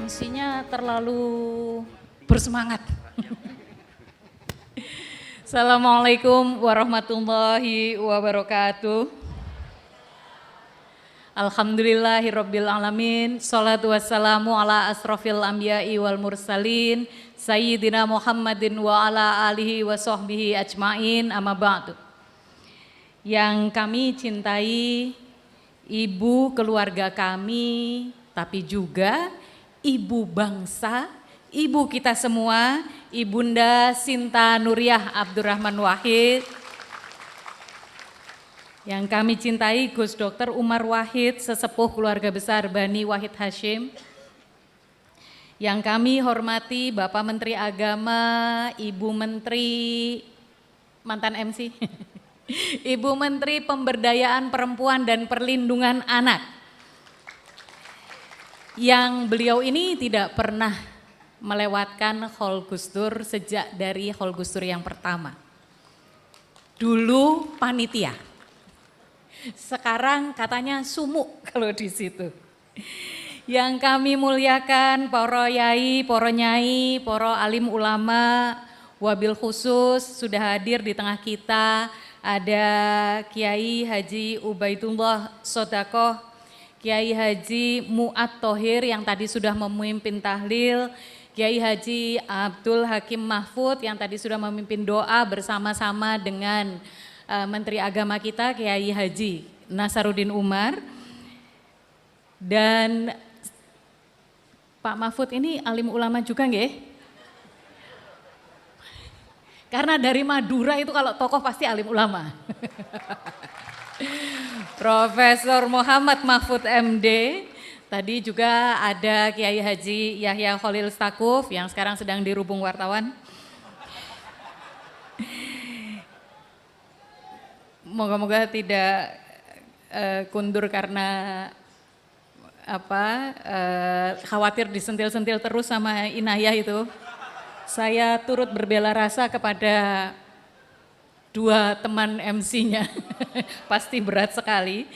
MC-nya terlalu bersemangat. Assalamualaikum warahmatullahi wabarakatuh. Alhamdulillahirabbil alamin. Shalatu wassalamu ala asrofil anbiya'i wal mursalin Sayyidina Muhammadin wa ala alihi wa sahbihi ajmain, amma ba'du. Yang kami cintai, ibu keluarga kami, tapi juga ibu bangsa, ibu kita semua, Ibunda Sinta Nuriyah Abdurrahman Wahid. Yang kami cintai Gus Dr. Umar Wahid, sesepuh keluarga besar Bani Wahid Hashim. Yang kami hormati Bapak Menteri Agama, Ibu Menteri, mantan MC, Ibu Menteri Pemberdayaan Perempuan dan Perlindungan Anak. Yang beliau ini tidak pernah melewatkan Hall Gus Dur sejak dari Hall Gus Dur yang pertama. Dulu panitia, sekarang katanya sumuk kalau di situ. Yang kami muliakan para yai, para nyai, para alim ulama, wabil khusus sudah hadir di tengah kita. Ada Kiai Haji Ubaidullah Sodakoh, Kiai Haji Mu'ad Thohir yang tadi sudah memimpin tahlil, Kiai Haji Abdul Hakim Mahfud yang tadi sudah memimpin doa bersama-sama dengan Menteri Agama kita Kiai Haji Nasaruddin Umar. Dan Pak Mahfud ini alim ulama juga nggih? Karena dari Madura itu kalau tokoh pasti alim ulama. Profesor Muhammad Mahfud MD, tadi juga ada Kiai Haji Yahya Khalil Stakuf yang sekarang sedang dirubung wartawan. Moga-moga tidak kundur karena khawatir disentil-sentil terus sama Inayah itu. Saya turut berbela rasa kepada dua teman MC-nya, pasti berat sekali.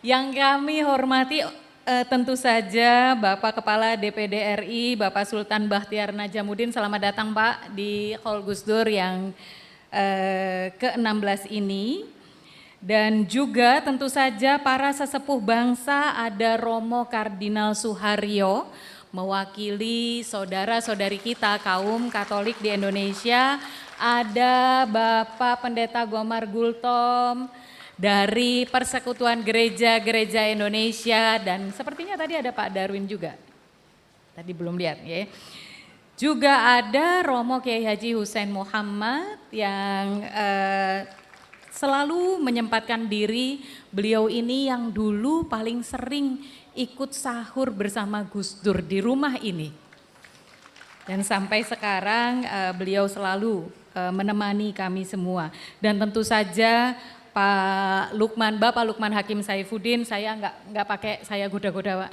Yang kami hormati tentu saja Bapak Kepala DPD RI, Bapak Sultan Bahtiar Najamuddin, selamat datang Pak di Hall Gus Dur yang ke-16 ini. Dan juga tentu saja para sesepuh bangsa, ada Romo Kardinal Suharyo, mewakili saudara-saudari kita kaum Katolik di Indonesia, ada Bapak Pendeta Gomar Gultom dari Persekutuan Gereja-Gereja Indonesia, dan sepertinya tadi ada Pak Darwin juga, tadi belum lihat ya. Juga ada Romo Kiai Haji Hussein Muhammad yang selalu menyempatkan diri. Beliau ini yang dulu paling sering ikut sahur bersama Gus Dur di rumah ini. Dan sampai sekarang beliau selalu menemani kami semua. Dan tentu saja Pak Lukman, Bapak Lukman Hakim Saifuddin, saya nggak pakai saya goda-goda Pak.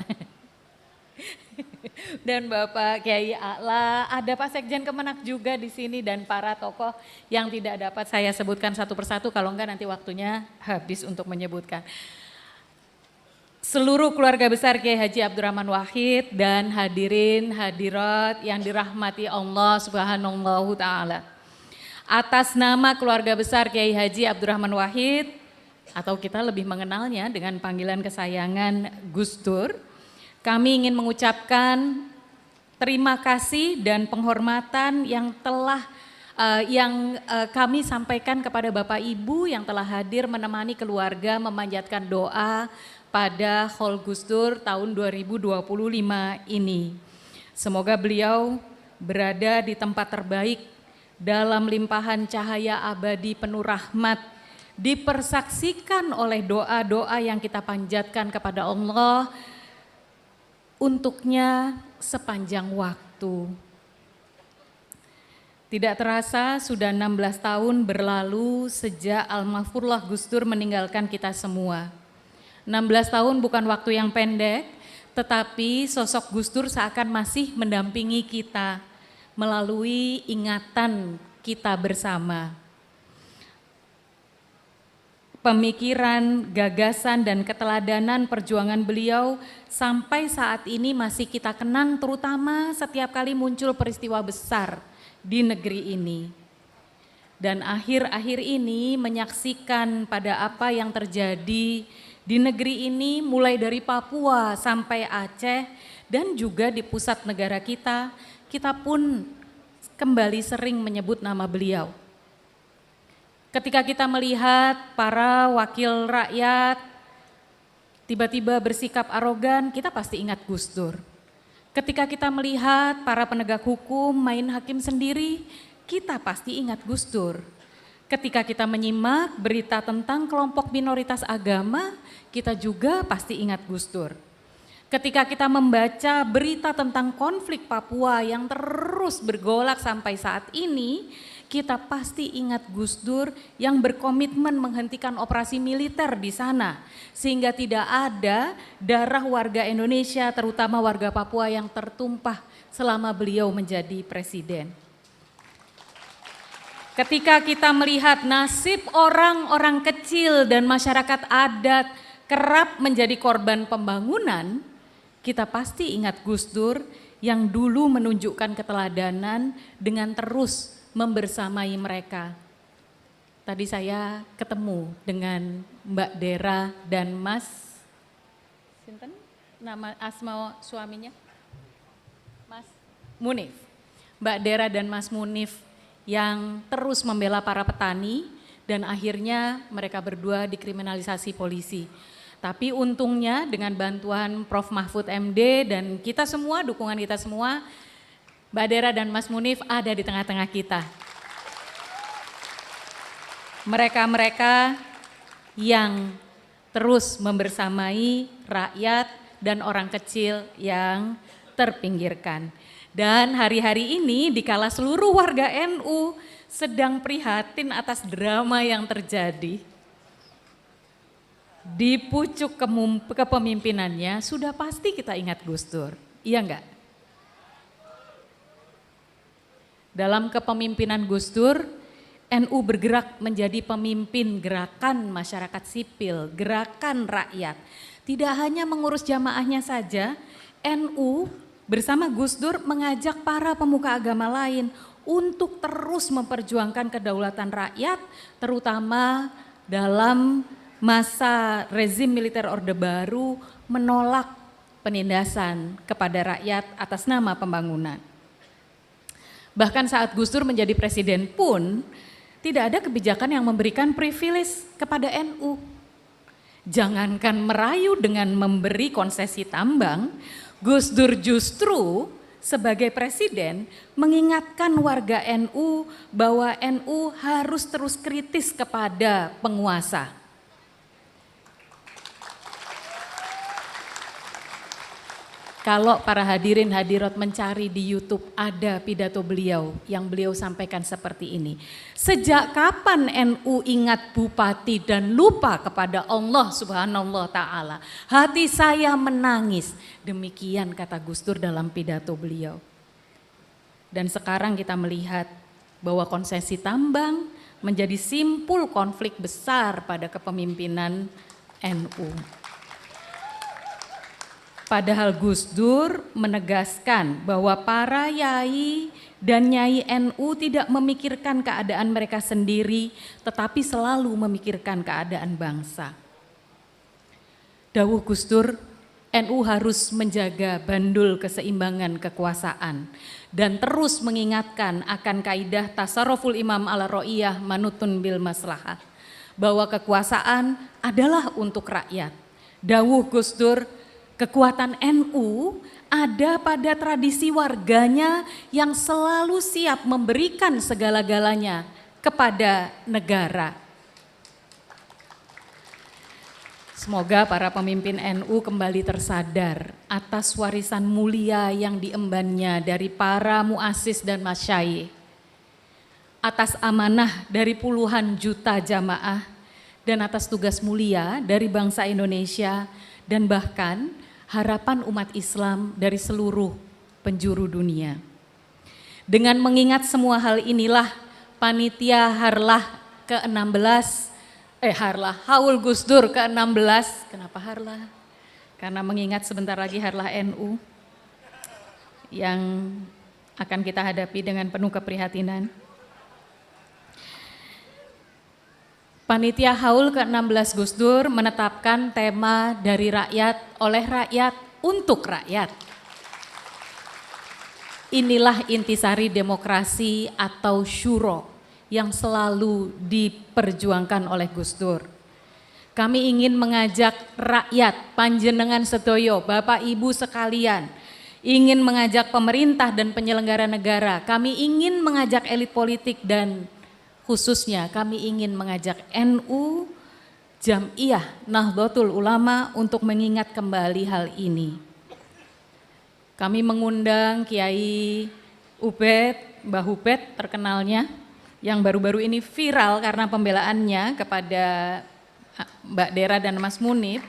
Dan Bapak Kiai A'la, ada Pak Sekjen Kemenak juga di sini dan para tokoh yang tidak dapat saya sebutkan satu persatu, kalau enggak nanti waktunya habis untuk menyebutkan. Seluruh keluarga besar Kiai Haji Abdurrahman Wahid dan hadirin hadirat yang dirahmati Allah Subhanahu Ta'ala. Atas nama keluarga besar Kiai Haji Abdurrahman Wahid, atau kita lebih mengenalnya dengan panggilan kesayangan Gus Dur, kami ingin mengucapkan terima kasih dan penghormatan yang telah kami sampaikan kepada Bapak Ibu yang telah hadir menemani keluarga memanjatkan doa pada Hall Gus Dur tahun 2025 ini. Semoga beliau berada di tempat terbaik dalam limpahan cahaya abadi penuh rahmat, dipersaksikan oleh doa-doa yang kita panjatkan kepada Allah untuknya sepanjang waktu. Tidak terasa sudah 16 tahun berlalu sejak almarhumlah Gus Dur meninggalkan kita semua. 16 tahun bukan waktu yang pendek, tetapi sosok Gus Dur seakan masih mendampingi kita melalui ingatan kita bersama. pemikiran, gagasan, dan keteladanan perjuangan beliau sampai saat ini masih kita kenang, terutama setiap kali muncul peristiwa besar di negeri ini. Dan akhir-akhir ini menyaksikan pada apa yang terjadi di negeri ini, mulai dari Papua sampai Aceh dan juga di pusat negara kita pun kembali sering menyebut nama beliau. Ketika kita melihat para wakil rakyat tiba-tiba bersikap arogan, kita pasti ingat Gus Dur. Ketika kita melihat para penegak hukum main hakim sendiri, kita pasti ingat Gus Dur. Ketika kita menyimak berita tentang kelompok minoritas agama, kita juga pasti ingat Gus Dur. Ketika kita membaca berita tentang konflik Papua yang terus bergolak sampai saat ini, kita pasti ingat Gus Dur yang berkomitmen menghentikan operasi militer di sana, sehingga tidak ada darah warga Indonesia, terutama warga Papua, yang tertumpah selama beliau menjadi presiden. Ketika kita melihat nasib orang-orang kecil dan masyarakat adat kerap menjadi korban pembangunan, kita pasti ingat Gus Dur yang dulu menunjukkan keteladanan dengan terus membersamai mereka. Tadi saya ketemu dengan Mbak Dera dan Mas, sinten nama asma suaminya? Mas Munif. Mbak Dera dan Mas Munif yang terus membela para petani dan akhirnya mereka berdua dikriminalisasi polisi. Tapi untungnya dengan bantuan Prof. Mahfud MD dan kita semua, dukungan kita semua, Mbak Dera dan Mas Munif ada di tengah-tengah kita. Mereka-mereka yang terus membersamai rakyat dan orang kecil yang terpinggirkan. Dan hari-hari ini dikala seluruh warga NU sedang prihatin atas drama yang terjadi, di pucuk kepemimpinannya sudah pasti kita ingat Gus Dur, iya enggak? Dalam kepemimpinan Gus Dur, NU bergerak menjadi pemimpin gerakan masyarakat sipil, gerakan rakyat. Tidak hanya mengurus jamaahnya saja, NU bersama Gus Dur mengajak para pemuka agama lain untuk terus memperjuangkan kedaulatan rakyat, terutama dalam masa rezim militer Orde Baru menolak penindasan kepada rakyat atas nama pembangunan. Bahkan saat Gus Dur menjadi presiden pun tidak ada kebijakan yang memberikan privilege kepada NU. Jangankan merayu dengan memberi konsesi tambang, Gus Dur justru sebagai presiden mengingatkan warga NU bahwa NU harus terus kritis kepada penguasa. Kalau para hadirin hadirat mencari di YouTube, ada pidato beliau yang beliau sampaikan seperti ini. Sejak kapan NU ingat bupati dan lupa kepada Allah Subhanahu wa Ta'ala? Hati saya menangis. Demikian kata Gus Dur dalam pidato beliau. Dan sekarang kita melihat bahwa konsesi tambang menjadi simpul konflik besar pada kepemimpinan NU. Padahal Gus Dur menegaskan bahwa para yai dan nyai NU tidak memikirkan keadaan mereka sendiri, tetapi selalu memikirkan keadaan bangsa. Dawuh Gus Dur, NU harus menjaga bandul keseimbangan kekuasaan dan terus mengingatkan akan kaidah tasarruful imam ala ro'iyah manutun bil maslahah, bahwa kekuasaan adalah untuk rakyat. Dawuh Gus Dur, kekuatan NU ada pada tradisi warganya yang selalu siap memberikan segala-galanya kepada negara. Semoga para pemimpin NU kembali tersadar atas warisan mulia yang diembannya dari para muassis dan masyayikh, atas amanah dari puluhan juta jamaah, dan atas tugas mulia dari bangsa Indonesia, dan bahkan harapan umat Islam dari seluruh penjuru dunia. Dengan mengingat semua hal inilah, Panitia Harlah ke-16 Haul Gus Dur ke-16. Kenapa Harlah? Karena mengingat sebentar lagi Harlah NU yang akan kita hadapi dengan penuh keprihatinan. Panitia Haul ke-16 Gus Dur menetapkan tema dari rakyat, oleh rakyat, untuk rakyat. Inilah intisari demokrasi atau syuro yang selalu diperjuangkan oleh Gus Dur. Kami ingin mengajak rakyat, panjenengan sedoyo, Bapak Ibu sekalian, ingin mengajak pemerintah dan penyelenggara negara, kami ingin mengajak elit politik dan khususnya kami ingin mengajak NU, Jam'iyah Nahdlatul Ulama untuk mengingat kembali hal ini. Kami mengundang Kiai Ubed, Mbah Ubed terkenalnya, yang baru-baru ini viral karena pembelaannya kepada Mbak Dera dan Mas Munib.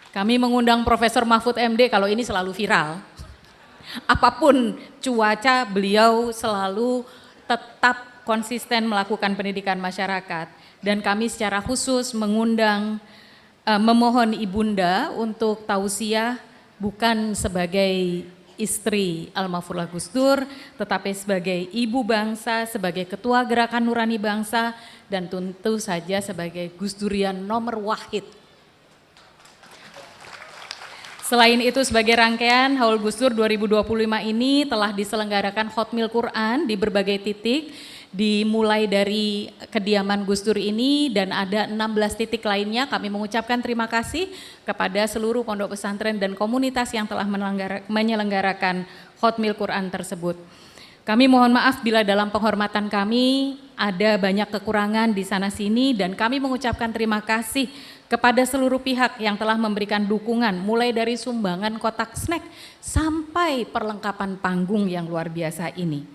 Kami mengundang Profesor Mahfud MD, kalau ini selalu viral. Apapun cuaca, beliau selalu tetap konsisten melakukan pendidikan masyarakat. Dan kami secara khusus mengundang, memohon Ibunda untuk tausiah bukan sebagai istri Almarhumah Gus Dur, tetapi sebagai ibu bangsa, sebagai ketua Gerakan Nurani Bangsa, dan tentu saja sebagai Gus Durian nomor wahid. Selain itu sebagai rangkaian Haul Gus Dur 2025 ini telah diselenggarakan Khotmil Quran di berbagai titik, dimulai dari kediaman Gus Dur ini dan ada 16 titik lainnya. Kami mengucapkan terima kasih kepada seluruh pondok pesantren dan komunitas yang telah menyelenggarakan Khotmil Quran tersebut. Kami mohon maaf bila dalam penghormatan kami ada banyak kekurangan di sana sini dan kami mengucapkan terima kasih kepada seluruh pihak yang telah memberikan dukungan mulai dari sumbangan kotak snack sampai perlengkapan panggung yang luar biasa ini.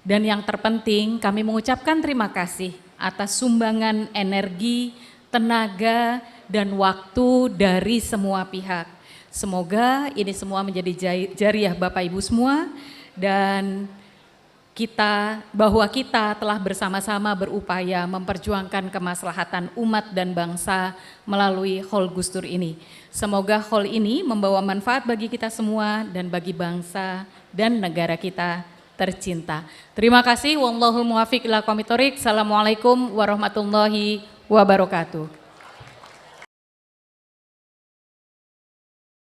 Dan yang terpenting kami mengucapkan terima kasih atas sumbangan energi, tenaga, dan waktu dari semua pihak. Semoga ini semua menjadi jariah Bapak Ibu semua dan bahwa kita telah bersama-sama berupaya memperjuangkan kemaslahatan umat dan bangsa melalui Haul Gus Dur ini. Semoga haul ini membawa manfaat bagi kita semua dan bagi bangsa dan negara kita tercinta. Terima kasih. Wallahu muwaffiq ila aqwamit thoriq. Assalamualaikum warahmatullahi wabarakatuh.